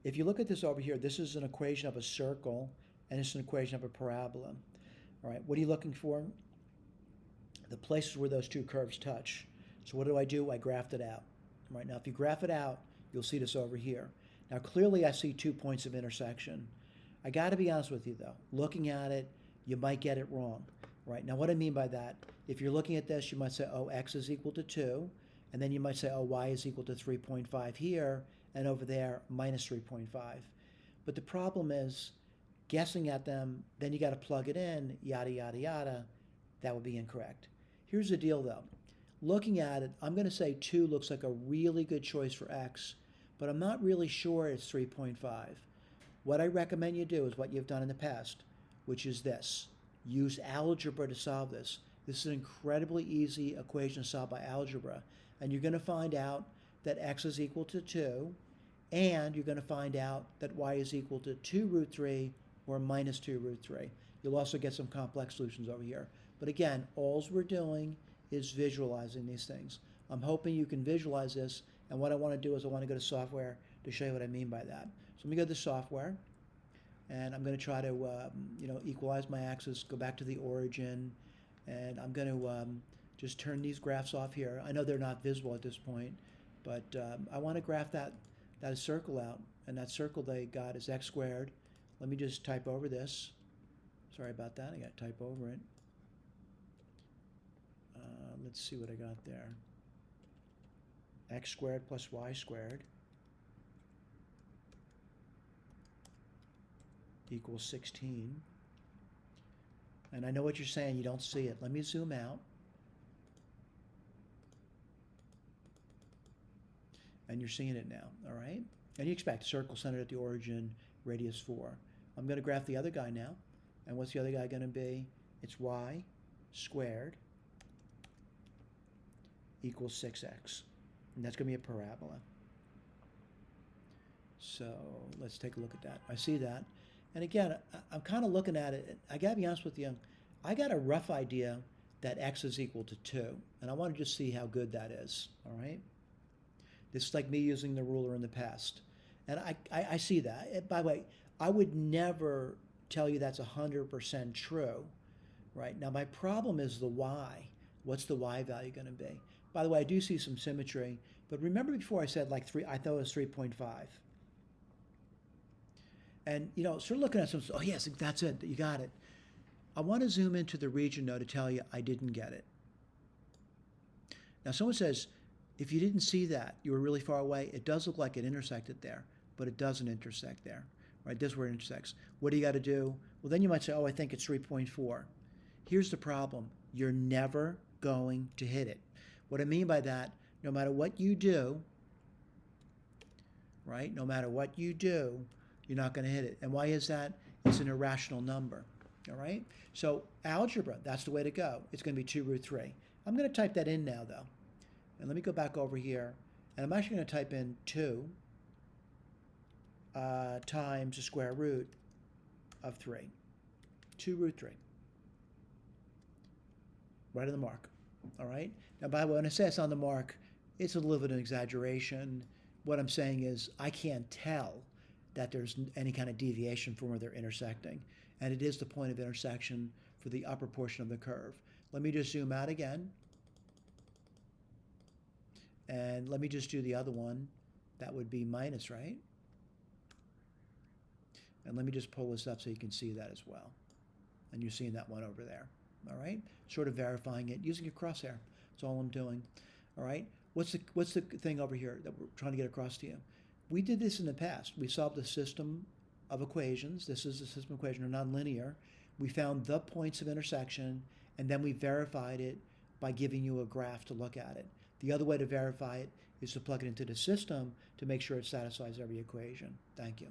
If you look at this over here, this is an equation of a circle, and it's an equation of a parabola. All right, what are you looking for? The places where those two curves touch. So what do? I graphed it out. All right, now if you graph it out, you'll see this over here. Now clearly I see 2 points of intersection. I got to be honest with you though. Looking at it, you might get it wrong. Right, now what I mean by that, if you're looking at this, you might say, oh, x is equal to 2, and then you might say, oh, y is equal to 3.5 here, and over there, minus 3.5. But the problem is, guessing at them, then you got to plug it in, yada, yada, yada. That would be incorrect. Here's the deal though. Looking at it, I'm going to say 2 looks like a really good choice for x, but I'm not really sure it's 3.5. What I recommend you do is what you've done in the past, which is this. Use algebra to solve this. This is an incredibly easy equation to solve by algebra. And you're going to find out that x is equal to 2, and you're going to find out that y is equal to 2 root 3 or minus 2 root 3. You'll also get some complex solutions over here. But again, all we're doing is visualizing these things. I'm hoping you can visualize this, and what I want to do is I want to go to software to show you what I mean by that. So let me go to software, and I'm going to try to equalize my axis, go back to the origin, and I'm going to just turn these graphs off here. I know they're not visible at this point, but I want to graph that circle out, and that circle they got is x squared. Let me just type over this. Sorry about that, I got to type over it. Let's see what I got there. X squared plus y squared equals 16. And I know what you're saying, you don't see it. Let me zoom out. And you're seeing it now, all right? And you expect circle centered at the origin, radius 4. I'm going to graph the other guy now. And what's the other guy going to be? It's y squared equals 6x. And that's going to be a parabola. So let's take a look at that. I see that. And again, I'm kind of looking at it. I got to be honest with you. I got a rough idea that x is equal to 2. And I want to just see how good that is. All right? This is like me using the ruler in the past. And I see that. By the way, I would never tell you that's 100% true. Right? Now, my problem is the y. What's the y value going to be? By the way, I do see some symmetry. But remember before I said like 3, I thought it was 3.5. And, sort of looking at some, oh, yes, that's it. You got it. I want to zoom into the region, though, to tell you I didn't get it. Now, someone says, if you didn't see that, you were really far away. It does look like it intersected there, but it doesn't intersect there. Right? This is where it intersects. What do you got to do? Well, then you might say, oh, I think it's 3.4. Here's the problem. You're never going to hit it. What I mean by that, no matter what you do, right? No matter what you do, you're not going to hit it. And why is that? It's an irrational number. All right? So algebra, that's the way to go. It's going to be 2 root 3. I'm going to type that in now, though. And let me go back over here. And I'm actually going to type in 2 times the square root of 3. 2 root 3. Right on the mark. All right? Now, by the way, when I say it's on the mark, it's a little bit of an exaggeration. What I'm saying is I can't tell that there's any kind of deviation from where they're intersecting. And it is the point of intersection for the upper portion of the curve. Let me just zoom out again. And let me just do the other one. That would be minus, right? And let me just pull this up so you can see that as well. And you're seeing that one over there. All right? Sort of verifying it using a crosshair. That's all I'm doing. All right? What's the thing over here that we're trying to get across to you? We did this in the past. We solved a system of equations. This is a system of equations, they're nonlinear. We found the points of intersection, and then we verified it by giving you a graph to look at it. The other way to verify it is to plug it into the system to make sure it satisfies every equation. Thank you.